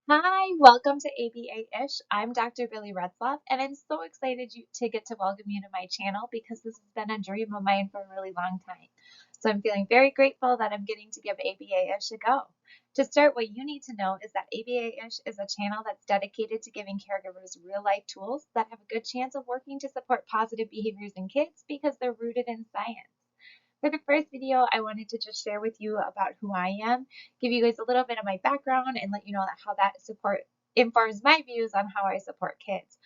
Hi, welcome to ABA-ish. I'm Dr. Billie Retzlaff, and I'm so excited to get to welcome you to my channel because this has been a dream of mine for a really long time. So I'm feeling very grateful that I'm getting to give ABA-ish a go. To start, what you need to know is that ABA-ish is a channel that's dedicated to giving caregivers real-life tools that have a good chance of working to support positive behaviors in kids because they're rooted in science. For the first video, I wanted to just share with you about who I am, give you guys a little bit of my background, and let you know how that support informs my views on how I support kids.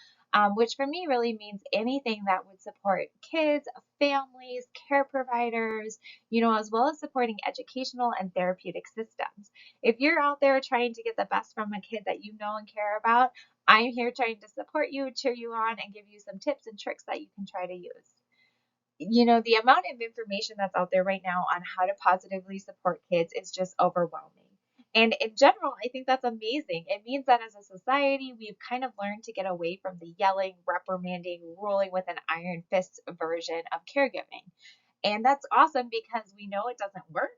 Which for me really means anything that would support kids, families, care providers, as well as supporting educational and therapeutic systems. If you're out there trying to get the best from a kid that you know and care about, I'm here trying to support you, cheer you on, and give you some tips and tricks that you can try to use. The amount of information that's out there right now on how to positively support kids is just overwhelming. And in general, I think that's amazing. It means that as a society, we've kind of learned to get away from the yelling, reprimanding, ruling with an iron fist version of caregiving. And that's awesome because we know it doesn't work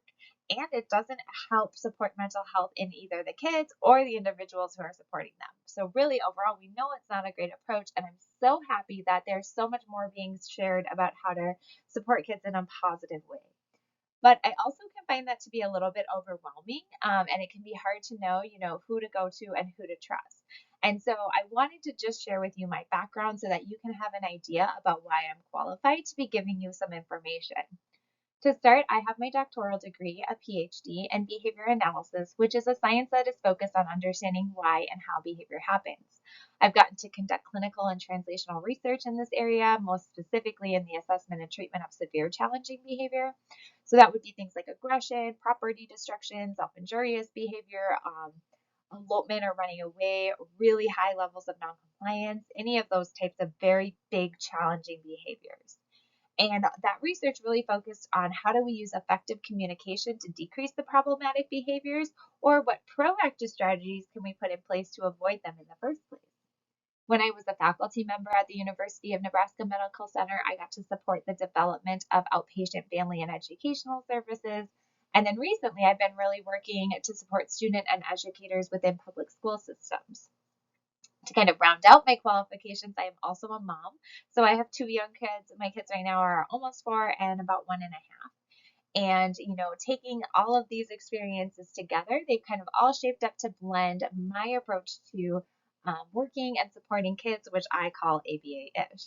and it doesn't help support mental health in either the kids or the individuals who are supporting them. So, really, overall, we know it's not a great approach. And I'm so happy that there's so much more being shared about how to support kids in a positive way. But I also can find that to be a little bit overwhelming, and it can be hard to know, who to go to and who to trust. And so I wanted to just share with you my background so that you can have an idea about why I'm qualified to be giving you some information. To start, I have my doctoral degree, a PhD, in behavior analysis, which is a science that is focused on understanding why and how behavior happens. I've gotten to conduct clinical and translational research in this area, most specifically in the assessment and treatment of severe challenging behavior. So that would be things like aggression, property destruction, self-injurious behavior, elopement or running away, really high levels of noncompliance, any of those types of very big challenging behaviors. And that research really focused on how do we use effective communication to decrease the problematic behaviors, or what proactive strategies can we put in place to avoid them in the first place. When I was a faculty member at the University of Nebraska Medical Center, I got to support the development of outpatient family and educational services. And then recently, I've been really working to support student and educators within public school systems. To kind of round out my qualifications, I am also a mom. So I have two young kids. My kids right now are almost 4 and about 1.5. And, taking all of these experiences together, they've kind of all shaped up to blend my approach to working and supporting kids, which I call ABA-ish.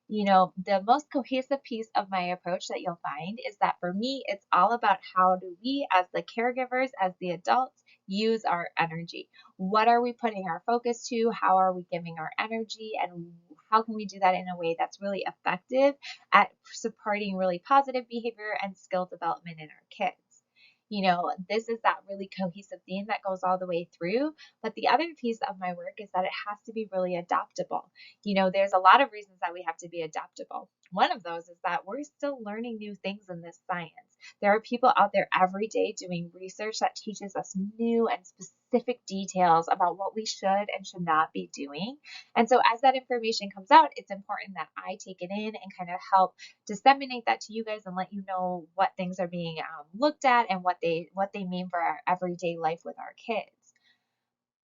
The most cohesive piece of my approach that you'll find is that for me, it's all about how do we, as the caregivers, as the adults, use our energy. What are we putting our focus to? How are we giving our energy? And how can we do that in a way that's really effective at supporting really positive behavior and skill development in our kids? This is that really cohesive theme that goes all the way through. But the other piece of my work is that it has to be really adaptable. There's a lot of reasons that we have to be adaptable. One of those is that we're still learning new things in this science. There are people out there every day doing research that teaches us new and specific details about what we should and should not be doing. And so as that information comes out, it's important that I take it in and kind of help disseminate that to you guys and let you know what things are being looked at and what they mean for our everyday life with our kids.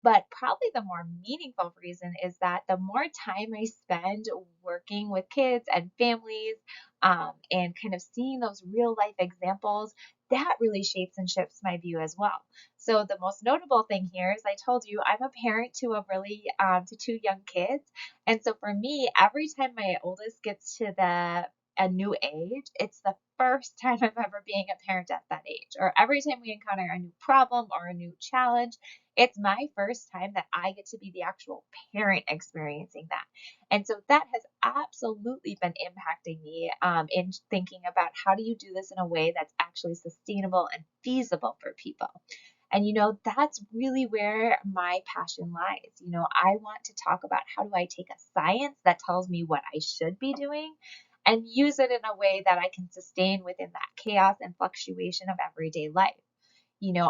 But probably the more meaningful reason is that the more time I spend working with kids and families, and kind of seeing those real life examples, that really shapes and shifts my view as well. So the most notable thing here is I told you I'm a parent to to two young kids, and so for me, every time my oldest gets to a new age, it's the first time I'm ever being a parent at that age, or every time we encounter a new problem or a new challenge, it's my first time that I get to be the actual parent experiencing that. And so that has absolutely been impacting me in thinking about how do you do this in a way that's actually sustainable and feasible for people. And that's really where my passion lies. I want to talk about how do I take a science that tells me what I should be doing and use it in a way that I can sustain within that chaos and fluctuation of everyday life.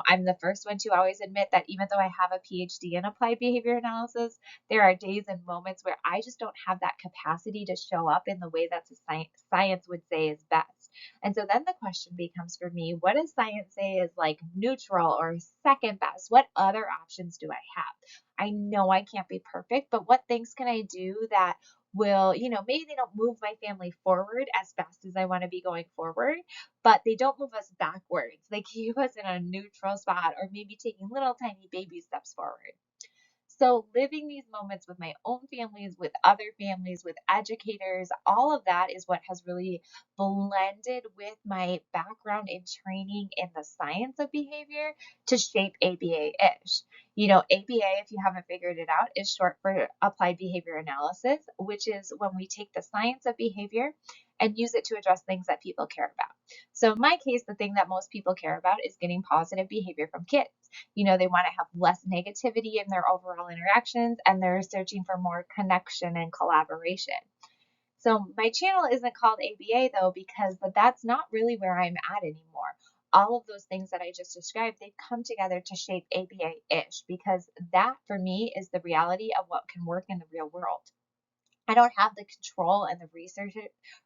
I'm the first one to always admit that even though I have a PhD in applied behavior analysis, there are days and moments where I just don't have that capacity to show up in the way that science would say is best. And so then the question becomes for me, what does science say is like neutral or second best? What other options do I have? I know I can't be perfect, but what things can I do that will, maybe they don't move my family forward as fast as I want to be going forward, but they don't move us backwards. They keep us in a neutral spot or maybe taking little tiny baby steps forward. So living these moments with my own families, with other families, with educators, all of that is what has really blended with my background in training in the science of behavior to shape ABA-ish. ABA, if you haven't figured it out, is short for applied behavior analysis, which is when we take the science of behavior and use it to address things that people care about. So in my case, the thing that most people care about is getting positive behavior from kids. They want to have less negativity in their overall interactions, and they're searching for more connection and collaboration. So my channel isn't called ABA though, because that's not really where I'm at anymore. All of those things that I just described, they've come together to shape ABA-ish, because that for me is the reality of what can work in the real world. I don't have the control and the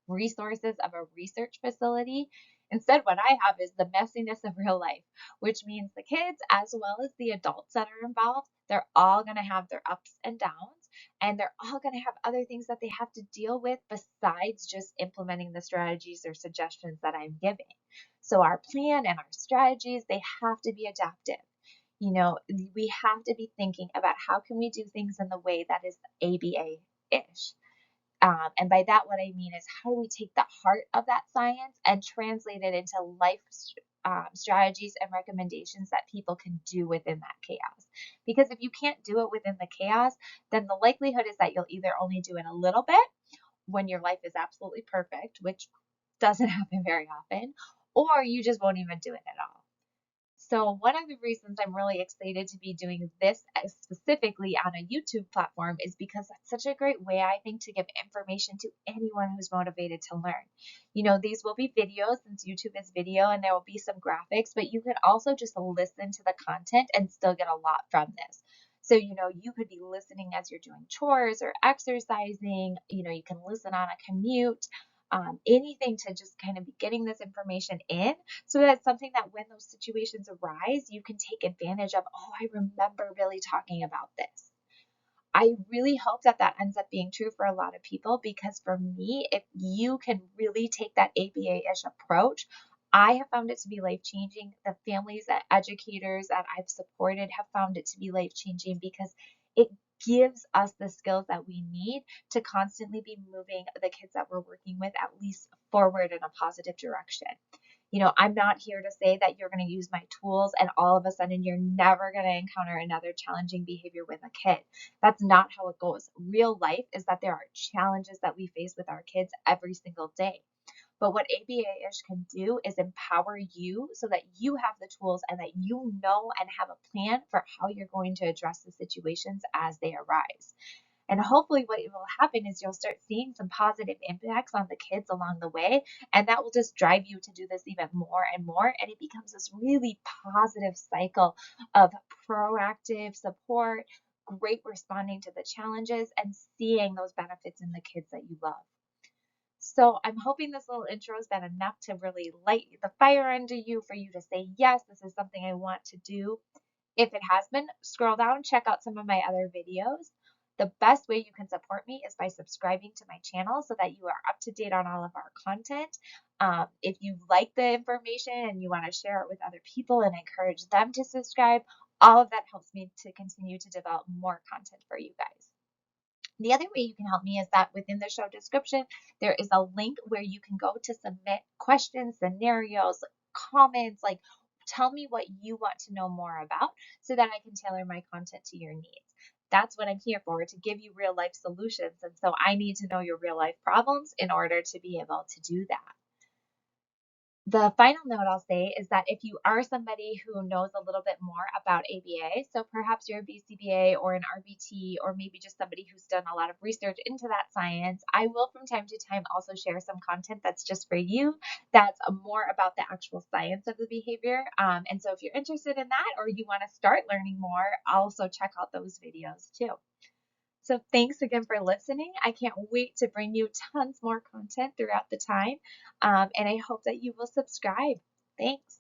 resources of a research facility. Instead, what I have is the messiness of real life, which means the kids as well as the adults that are involved, they're all going to have their ups and downs, and they're all going to have other things that they have to deal with besides just implementing the strategies or suggestions that I'm giving. So our plan and our strategies, they have to be adaptive. We have to be thinking about how can we do things in the way that is ABA-ish. And by that, what I mean is how do we take the heart of that science and translate it into life strategies and recommendations that people can do within that chaos. Because if you can't do it within the chaos, then the likelihood is that you'll either only do it a little bit when your life is absolutely perfect, which doesn't happen very often, or you just won't even do it at all. So one of the reasons I'm really excited to be doing this specifically on a YouTube platform is because that's such a great way, I think, to give information to anyone who's motivated to learn. These will be videos since YouTube is video, and there will be some graphics, but you can also just listen to the content and still get a lot from this. So, you could be listening as you're doing chores or exercising, you can listen on a commute, anything to just kind of be getting this information in, so that's something that when those situations arise, you can take advantage of. Oh, I remember Billy talking about this. I really hope that that ends up being true for a lot of people, because for me, if you can really take that ABA-ish approach, I have found it to be life-changing. The families and educators that I've supported have found it to be life-changing, because it gives us the skills that we need to constantly be moving the kids that we're working with at least forward in a positive direction. I'm not here to say that you're going to use my tools and all of a sudden you're never going to encounter another challenging behavior with a kid. That's not how it goes. Real life is that there are challenges that we face with our kids every single day. But what ABA-ish can do is empower you so that you have the tools and that you know and have a plan for how you're going to address the situations as they arise. And hopefully what will happen is you'll start seeing some positive impacts on the kids along the way, and that will just drive you to do this even more and more, and it becomes this really positive cycle of proactive support, great responding to the challenges, and seeing those benefits in the kids that you love. So I'm hoping this little intro has been enough to really light the fire under you for you to say, yes, this is something I want to do. If it has been, scroll down, check out some of my other videos. The best way you can support me is by subscribing to my channel so that you are up to date on all of our content. If you like the information and you want to share it with other people and encourage them to subscribe, all of that helps me to continue to develop more content for you guys. The other way you can help me is that within the show description, there is a link where you can go to submit questions, scenarios, comments, like tell me what you want to know more about so that I can tailor my content to your needs. That's what I'm here for, to give you real life solutions. And so I need to know your real life problems in order to be able to do that. The final note I'll say is that if you are somebody who knows a little bit more about ABA, so perhaps you're a BCBA or an RBT, or maybe just somebody who's done a lot of research into that science, I will from time to time also share some content that's just for you, that's more about the actual science of the behavior. And so if you're interested in that, or you want to start learning more, also check out those videos too. So thanks again for listening. I can't wait to bring you tons more content throughout the time. And I hope that you will subscribe. Thanks.